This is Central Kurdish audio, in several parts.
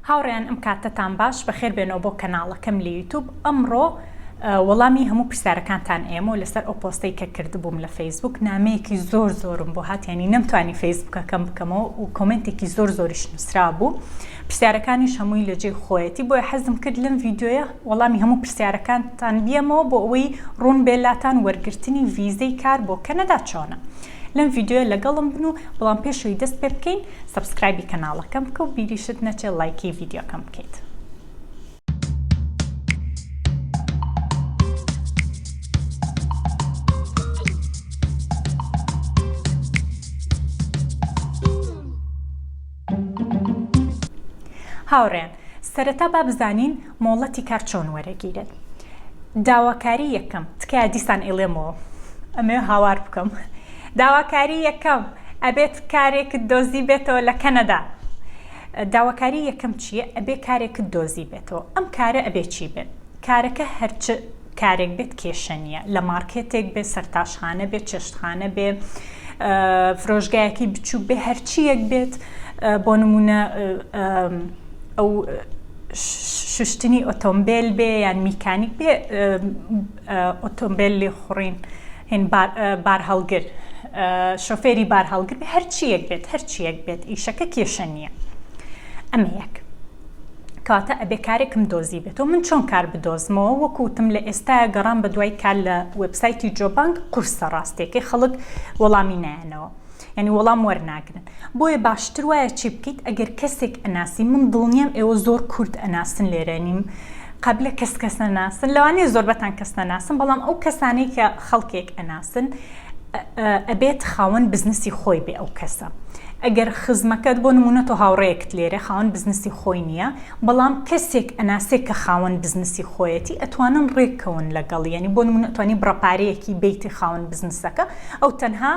هاوڕێیان ئەم کاتتان باش بەخێر بێنەوە بۆ کەناڵەکەم لە یوتیوب. ئەمڕۆ وەڵامی هەموو پرسیارەکانتان ئێمە لەسەر ئەو پۆستەی کە کردبووم لە فەیسبوک. نامەیەکی زۆرم بۆ هات، ینی نەمتوانی فەیسبوکەکەم بکەمەوە و کۆمنتێکی زۆریش نووسرا بوو. پرسیارەکانیش هەمووی لەجێ خۆیەتی، بۆیە حەزم کرد لەم ڤیدیۆیە وەڵامی هەموو پرسیارەکانتان بیەمەوە بۆ ئەوەی ڕوون بێلاتان وەرگرتنی ڤیزەی کار بۆ کەنەدا چۆنە. لەم ڤیدیۆیە لەگەڵم بن و بەڵام پێشەوەی دەست پێ بکەین سەبسکرایبی کەناڵەکەم بکە و بیریشت نەچێ لایکی ڤیدیۆکەم بکەیت. هاوڕێن، سەرەتا با بزانین مۆڵەتی کار چۆن وەرەگیرێت. داواکاری یەکەم، تکایە دیسان ئێڵێمەوە ئەمێ هاوار بکەم. داواکاری یەکەم ئەبێت کارێکت دۆزی بێتەوە لە کەنەدا. داواکاری یەکەم چییە؟ ئەبێ کارێکت دۆزی بێتەوە. ئەم کارە ئەبێ چی بێت؟ کارەکە هەرچ کارێک بێت کێشە نییە، لە مارکێتێک بێ، سەرتاشخانە بێت، چێشتخانە بێ، فرۆژگایەکی بچوو بێ، هەرچیەک بێت. بۆ نمونە ئەو شوشتنی ئۆتۆمبیل بێ یان میکانیک بێ، ئۆتۆمبیل لێ خوڕین هێن بار هەڵگر، شۆفێری بار هەڵگر بێ، هەرچیەک بێت ئیشەکە کێشە نییە. ئەمە یەک. کاتە ئەبێ کارێکم دۆزی بێتەوە. من چۆن کار بدۆزمەوە؟ وەکوتم لە ئێستاە گەڕام بە دوای کار لە وێبسایتی جۆبانک قورسە ڕاستێکی خەڵک وەڵامی نایەنەوە، یعنی وەڵام وەرناگرن. بۆیە باشتر وایە چی بکەیت؟ ئەگەر کەسێک ئەناسی، من دڵنیام ئێوە زۆر کورد ئەناسن لێرەنیم، قبلە کەس نەناسن، لەوانەیە زۆربەتان کەس نەناسن، بەڵام ئەو کەسانەی کە خەڵکێک ئەناسن ئەبێت خاوەن بزنسی خۆی بێ ئەو کەسە. ئەگەر خزمەکەت بۆ نمونە تۆ هاوڕەیەکت لێرە خاوەن بزنسی خۆی نییە، بەڵام کەسێک ئەناسێک کە خاوەن بزنسی خۆیەتی ئەتوانن ڕێککەون لەگەڵ، یعنی بۆ نمونە ئەتوانی بڕەپارەیەکی بیتی خاوەن بزنسەکە، ئەو تەنها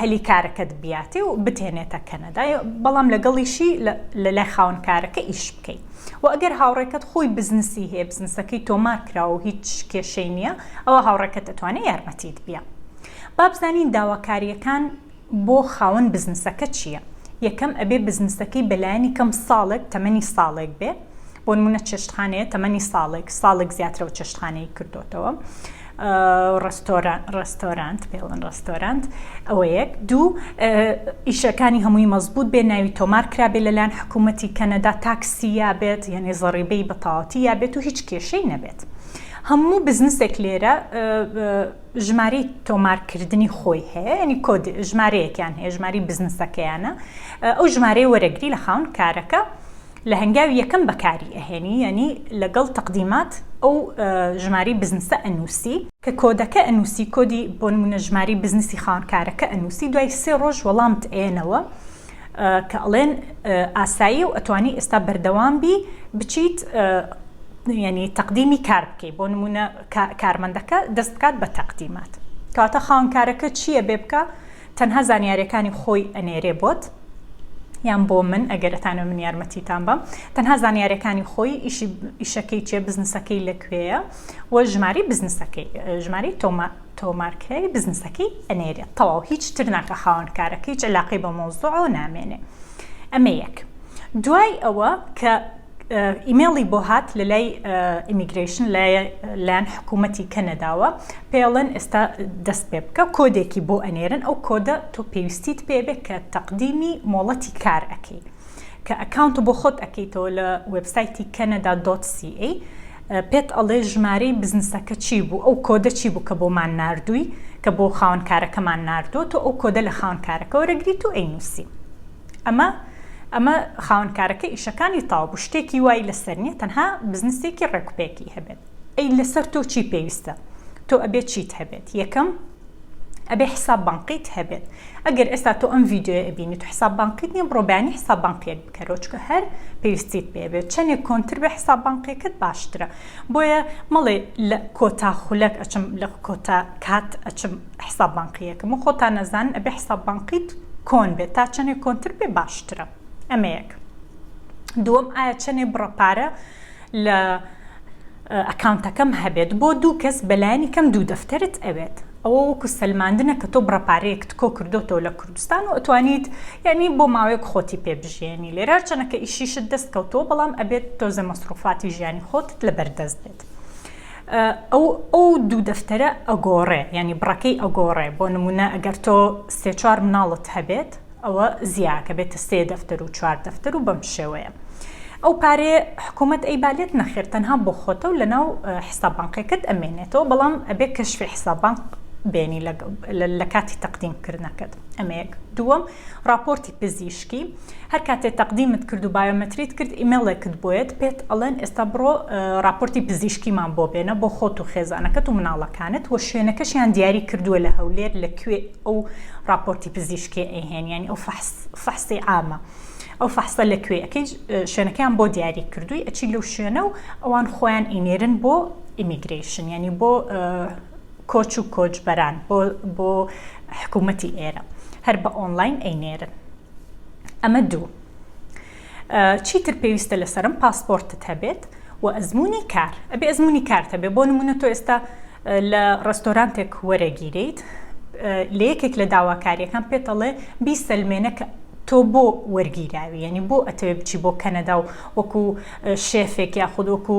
هەلی کارەکەت بیاتێ و بتێنێتە کەنەدا، بەڵام لەگەڵیشی لە لای خاوەن کارەکە ئیش بکەیت. و ئەگەر هاوڕێکەت خۆی بزنسی هەیە، بزنسەکەی تۆمار کراوە و هیچ کێشەی نییە، ئەوە هاوڕێکەت دەتوانێت یارمەتیت بیا. با بزانین داواکاریەکان بۆ خاوەن بزنسەکە چییە؟ یەکەم ئەبێ بزنسەکەی بەلایەنی کەم ساڵێک، تەمەنی ساڵێک بێ. بۆ نمونە چێشتخانەیە تەمەنی ساڵێک زیاترەوە چێشتخانەی کردوتەوە. ڕستۆرانت پێڵن ڕستۆرانت، ئەوە یەک. دوو، ئیشەکانی هەمووی مەزبوط بێ، ناوی تۆمار کرابێ لەلایەن حکوومەتی کەنەدا، تاکسی یابێت، یعنی زەڕیبەی بەتەواوەتی یابێت و هیچ کێشەی نەبێت. هەموو بزنسێک لێرە ژمارەی تۆمارکردنی خۆی هەیە، ینی کۆد ژمارەیەکیان هەیە، ژماری بزنسەکەیانە. ئەو ژمارەی وەرەگری لە خاوەن کارەکە لە هەنگاوی یەکەم بەکاری ئەهێنی، ینی لەگەڵ تەقدیمات ئەو ژماری بزنسە ئەنووسی کە کۆدەکە ئەنووسی، کۆدی بۆ نمونە ژماری بزنسی خاوەن کارەکە ئەنووسی. دوای 3 ڕۆژ وەڵامت ئێنەوە کە ئەڵێن ئاسایی و ئەتوانی ئێستا بەردەوام بی بچیت، یعنی تەقدیمی کار بکەی. بۆ نمونە کارمەندەکە دەست بکات بە تەقدیمات. کاتە خاوەن کارەکە چییە بێ بکە؟ تەنها زانیاریەکانی خۆی ئەنێرێ بۆت، یان بۆ من ئەگەرتانە من یارمەتیتان بەم، تەنها زانیاریەکانی خۆی، ئیشەکەی چێ، بزنسەکەی لەکوێیە و ژماری بزنسەکەی، ژماری تۆمارکەی بزنسەکەی ئەنێرێت. تەواو هیچ تر ناکە خاوەن کارەکە، هیچ علاقەی بە مۆزوعەوە نامێنێ. ئەمە یەک. دوای ئەوە کە ئیمێڵی بۆ هات لە لای ئیمیگریشن لایەن حکوومەتی کەنەداوە، پێڵێن ئێستا دەست پێ بکە، کۆدێکی بۆ ئەنێرن. ئەو کۆدە تۆ پێویستیت پێبێت کە تەقدیمی مۆڵەتی کار ئەەکەی، کە ئەکاونت بۆ خۆت ئەەکەیتەوە لە وێبسایتی canada.ca. پێت ئەڵێ ژمارەی بزنسەکە چی بوو، ئەو کۆدە چی بوو کە بۆمان ناردووی، کە بۆ خاوەن کارەکەمان ناردووە، تۆ ئەو کۆدە لە خاوەن کارەکە وەرەگریت و ئەینووسی. ئەمە خاوەن کارەکە ئیشەکانی تاو بوو، شتێکی وای لەسەر نییە، تەنها بزنسێکی ڕێکوپێکی هەبێت. ئەی لەسەر تۆ چی پێویستە؟ تۆ ئەبێت چیت هەبێت؟ یەکەم ئەبێ حساب بانقیت هەبێت. ئەگەر ئێستا تۆ ئەم ڤیدیۆ ئەبینیت و حساب بانقیت نییە، بڕۆ بەیانی حساب بانقیەک بکەرەوە، چونکە هەر پێویستیت پێبێت. چەندێک کۆنتر بێ حساب بانقیەکەت باشترە. بۆیە مەڵێ لە کۆتا خولەک ئەچم، لە کۆتا کات ئەچم حساب بانقیەکەم و خۆتان نەزانن، ئەبێ حساب بانقیت کۆن بێت، تا چەندێک کۆنتر بێ باشترە. ئەمە یەک. دووەم، ئایا چەندێ بڕەپارە لە ئەکاونتەکەم هەبێت بۆ 2 کەس بەلایەنی کەم 2 دەفتەرت ئەوێت. ئەوە وەکو سەلماندنە کە تۆ بڕەپارەیەکت کۆ کردوتەوە لە کوردستان و ئەتوانیت یعنی بۆ ماوەیەک خۆتی پێبژێنی لێرە هەرچەندە کە ئیشیشت دەست کەوتەوە بەڵام ئەبێت تۆزە مەسروفاتی ژیانی خۆتت لەبەردەست بێت. ئەو دوو دەفتەرە ئەگۆڕێ ینی بڕەکەی ئەگۆڕێ بۆ نمونە ئەگەر تۆ 3-4 مناڵت هەبێت ئەوە زیاکە بێتە 3 دەفتەر و 4 دەفتەر و بەم شێوەیە. ئەو پارێ حکوومەت ئەی بالێت نەخێر تەنها بۆ خۆتە و لەناو حسابانقەکەت ئەمێنێتەوە بەڵام ئەبێ کەشفی حسابانق بێنی لە کاتی تەقدیمکردنەکەت. ئەمەیەک. دووەم راپۆرتی پزیشکی هەر کاتێ تەقدیمت کرد و بایۆمەتریت کرد ئیمێڵێکت بۆیت پێت ئەڵێن ئێستا بڕۆ راپۆرتی پزیشکیمان بۆ بێنە بۆ خۆت و خێزانەکەت و مناڵەکانت و شوێنەکەشیان دیاری کردووە لە هەولێر لەکوێ ئەو راپۆرتی پزیشکی ئەیهێنیانی ئەو فەحسی عامە. ئەو فەحسە لەکوێ ئەکەی شوێنەکەیان بۆ دیاری کردووی ئەچی لەو شوێنە و ئەوان خۆیان ئینێرن بۆ ئیمیگریشن ینی بۆ کۆچ و کۆچبەران بۆ حکوومەتی ئێرە هەر بە ئۆنلاین ئەینێرن. ئەمە دوو. چیتر پێویستە لەسەرم پاسپۆرتت هەبێت و ئەزمموی کار ئەبێ ئەزمموی کارت هەبێ بۆ نمونە تۆ ئێستا لە ڕستۆرانتێک وەرەگیریت لە یەکێک لە داواکاریەکان پێتەڵێ 20 سەلمێنە کە تۆ بۆ وەرگیراوی ینی بۆ ئەتەوێ بچی بۆ کەنەدا و وەکو شێفێک یاخود وەکو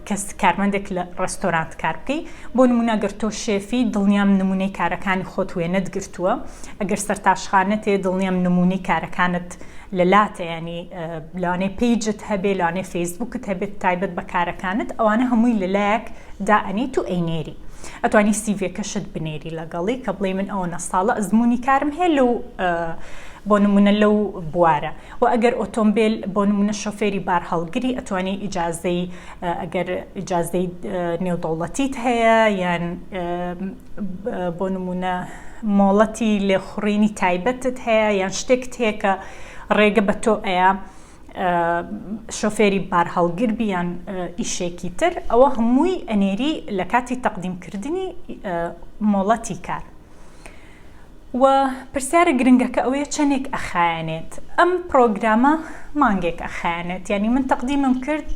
کەس کارمەندێک لە ڕستۆرانت کار بکەی بۆ نمونە ئەگەر تۆ شێفی دڵنیام نمونەی کارەکانی خۆت وێنەت گرتووە ئەگەر سەرتاشخانەتێ دڵنیام نمونەی کارەکانت لەلاتە ینی لەوانەیە پیجت هەبێ لەوانەیە فەیسبووکت هەبێت تایبەت بە کارەکانت ئەوانە هەمووی لەلایەک دائەنیت و ئەینێری ئەتوانی سیڤێکەشت بنێری لەگەڵی کە بڵێ من ئەوە نەساڵە ئەزمموی کارم هەیە لەو بۆ نمونە لەو بوارە و ئەگەر ئۆتۆمبیل بۆ نمونە شۆفێری بار هەڵگری ئەتوانی ئیجازەی ئەگەر ئیجازەی نێودەوڵەتیت هەیە یان بۆ نمونە مۆڵەتی لێخوڕینی تایبەتت هەیە یان شتێکت هەیە کە ڕێگە بە تۆ ئەیە شۆفێری بار هەڵگر بیان ئیشێکی تر ئەوە هەمووی ئەنێری لە کاتی تەقدیمکردنی مۆڵەتی کار. و پرسیارە گرنگەکە ئەوەیە چەندێک ئەخایەنێت ئەم پرۆگرامە مانگێک ئەخایەنێت ینی من تەقدیمم کرد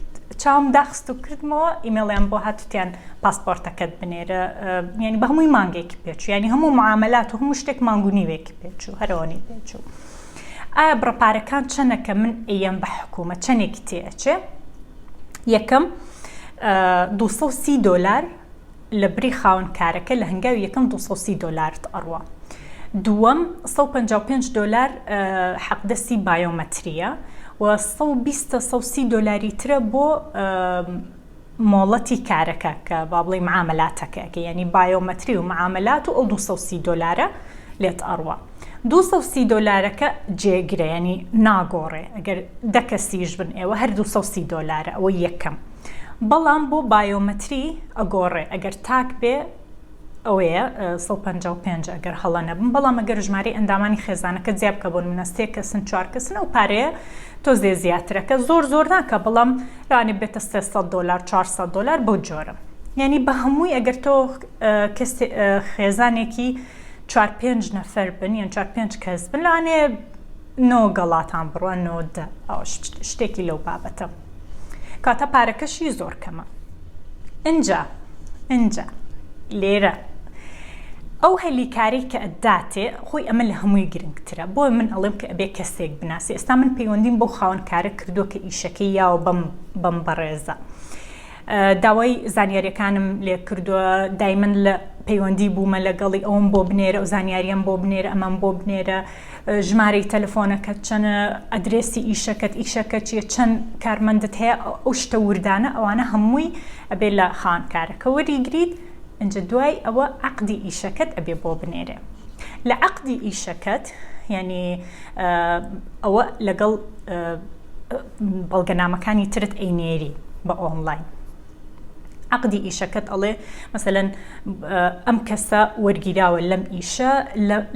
چاوم داخست و کردمەوە ئیمێڵیان بۆ هاتوتیان پاسپۆرتەکەت بنێرە ینی بە هەمووی مانگێکی پێچوو ینی هەموو معاملات و هەموو شتێک مانگونیوێکی پێچوو هەرەوەنی پێچوو. ئایا بڕەپارەکان چەندەکە من ئەیەم بە حکوومەت چەندێکی تێئەچێ؟ یەکەم $230 لە بری خاوەن کارەکە لە هەنگاوی یەکەم $230 ئەڕوە. دووەم $155 حەقدەستی بایۆمەتریە و $120-130 ترە بۆ مۆڵەتی کارەکە کە با بڵێ معاملاتەکە ینی بایۆمەتری و معاملات و ئەو $230 لێت ئەڕوە. $230 جێگرە ینی ناگۆڕێ ئەگەر 10 کەسیش بن ئێوە هەر $230 ئەوە یەکەم. بەڵام بۆ بایۆمەتری ئەگۆڕێ ئەگەر تاک بێ ئەوەیە 155 ئەگەر هەڵە نەبن بەڵام ئەگەر ژمارەی ئەندامانی خێزانەکە زیاب کە بۆ نمونە 3 کەسن 4 کەسن ئەو پارەیە تۆ زیاترەکە زۆر ناکە بەڵام لەوانێ بێتە $300 $400 بۆ جۆرە. یعنی بە هەمووی ئەگەر تۆ خێزانێکی 4-5 نەفەر بن یان 4-5 کەس بن لەوانێ 9 گەڵاتان بڕوە 9 شتێکی لەو بابەتە کاتە پارەکەشی زۆر کەمە. ئینجا لێرە ئەو هەلیکاری کە ئەداتێ خۆی ئەمە لە هەمووی گرنگترە بۆ من ئەڵێم کە ئەبێ کەسێک بناسی ئێستا من پەیوەندیم بۆ خاوەن کارە کردووە کە ئیشەکەی یاوە بەم بەڕێزە داوای زانیاریەکانم لێ کردووە دایمەن لە پەیوەندی بوومە لەگەڵی ئەوم بۆ بنێرە ئەو زانیاریەم بۆ بنێرە ئەمەم بۆ بنێرە ژمارەی تەلەفۆنەکەت چەنە ئەدرێسی ئیشەکە چیە چەند کارمەندت هەیە ئەو شتە وردانە ئەوانە هەمووی ئەبێ لە خاوەن کارەکە وەریگریت ئەنجە دوای ئەوە عەقدی ئیشەکەت ئەبێ بۆ بنێرێ. لە عەقدی ئیشەکەت ینی ئەوە لەگەڵ بەڵگەنامەکانی ترت ئەینێری بە ئۆنلاین. عەقدی ئیشەکەت ئەڵێ مەسەلەن ئەم کەسە وەرگیراوە لەم ئیشە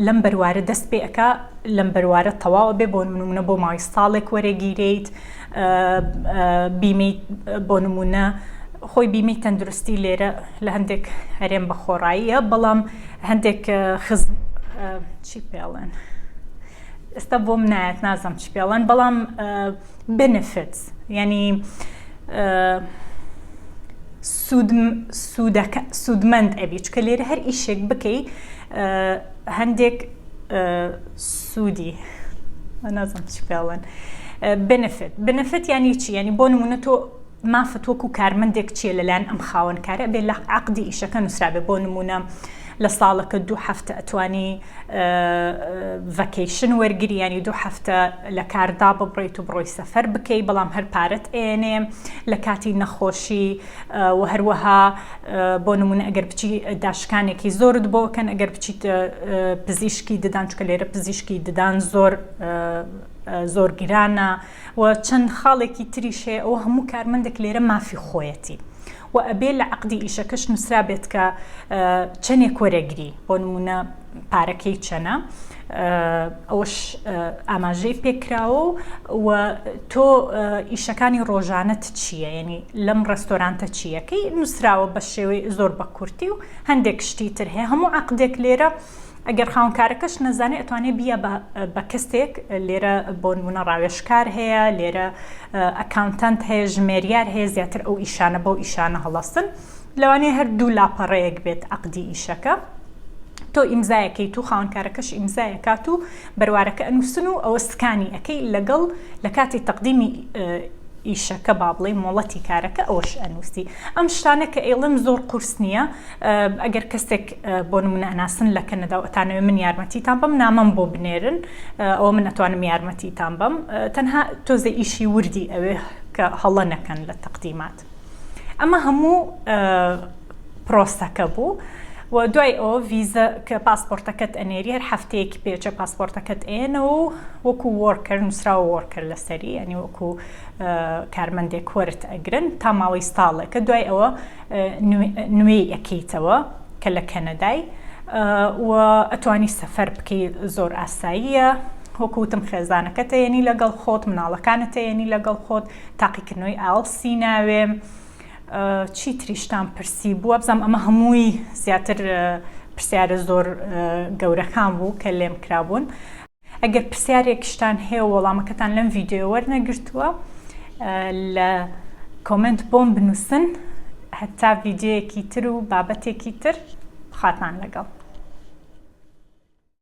لەم بەروارە دەست پێ ئەکا لەم بەروارە تەواوە بێ بۆ نمونە بۆ ماوەی ساڵێک وەرەگیرێیت بیمەی بۆ نمونە خۆی بیمەی تەندروستی لێرە لە هەندێک هەرێم بە خۆڕاییە بەڵام هەندێک چی پێڵێن ئێستا بۆم نایەت نازانم چی پێڵێن بەڵام بنفیتس ینی سوودمەند ئەبی چکە لێرە هەر ئیشێک بکەی هەندێک سوودی نازم چی پێڵێن بنفت یعنی چی؟ یعنی بۆ نمونە تۆ مافت وەکو کارمەندێک چیە لەلایەن ئەم خاوەنکارە بێ لە عەقدی ئیشەکە نووسرابێ بۆ نمونە لە ساڵەکە 2 هەفتە ئەتوانی ڤەکەیشن وەرگری ینی 2 هەفتە لە کاردا ببڕیت و بڕۆی سەفەر بکەی بەڵام هەر پارەت ئێنێ لە کاتی نەخۆشی و هەروەها بۆ نمونە ئەگەر بچی داشکانێکی زۆرت بۆکەن ئەگەر بچیت پزیشکی ددان چکە لێرە پزیشکی ددان زۆر گرانە و چەند خاڵێکی تریشێ ئەوە هەموو کارمەندێک لێرە مافی خۆیەتی و ئەبێ لە عەقدی ئیشەکەش نووسرا بێت کە چەندێک وەرەگری بۆ نمونە پارەکەی چەنە ئەوەش ئاماژەی پێکراوە و تۆ ئیشەکانی ڕۆژانەت چییە یعنی لەم ڕێستۆرانتە چیەکەی نووسراوە بە شێوەی زۆر بە کورتی و هەندێک شتی تر هەیە هەموو عەقدێک لێرە ئەگەر خاوەنکارەکەش نەزانێت ئەتوانێت بیە بە کەسێک لێرە بۆ نمونە ڕاوێژکار هەیە لێرە ئەکاونتەنت هەیە ژمێریار هەیە زیاتر ئەو ئیشانە بەو ئیشانە هەڵەستن لەوانەیە هەر دوو لاپەڕەیەک بێت عەقدی ئیشەکە تۆ ئیمزایەکەی تو خاوەنکارەکەش ئیمزایەکات و بەروارەکە ئەنووسن و ئەوە سکانی ئەەکەی لەگەڵ لە کاتی تەقدیمی ئیشەکە با بڵێ مۆڵەتی کارەکە ئەوەش ئەنووسی ئەم شتانە کە ئێڵم زۆر قورس نییە ئەگەر کەسێک بۆ نمونە ئەناسن لە کەنەدا و ئەتانەوێت من یارمەتیتان بەم نامەم بۆ بنێرن ئەوە من ئەتوانم یارمەتیتان بەم تەنها تۆزە ئیشی وردی ئەوێ کە هەڵە نەکەن لە تەقدیمات ئەمە هەموو پرۆسەکە بوو و دوای ئەوە ڤیزە کە پاسپۆرتەکەت ئەنێری هەر هەفتەیەکی پێچە پاسپۆرتەکەت ئێنە و وەکو وەرکەر نووسراوە وەرکەر لەسەری ئەنی وەکو کارمەندێک وەرت ئەگرن تا ماوەی ساڵێکە دوای ئەوە نوێی ئەەکەیتەوە کە لە کەنەدای و ئەتوانی سەفەر بکەی زۆر ئاساییە وەکوتم خێزانەکەت هەیەنی لەگەڵ خۆت مناڵەکانت هەیەنی لەگەڵ خۆت تاقیکردنەوەی ئاڵسی ناوێ چی تریشتان پرسی بووە بزانم ئەمە هەمووی زیاتر پرسیارە زۆر گەورەکان بوو کە لێم کرابوون ئەگەر پرسیارێکشتان هەیە وەڵامەکەتان لەم ڤیدیۆ وەرنەگرتووە لە کۆمنت بۆم بنووسن هەتا ڤیدیۆیەکی تر و بابەتێکی تر خاتان لەگەڵ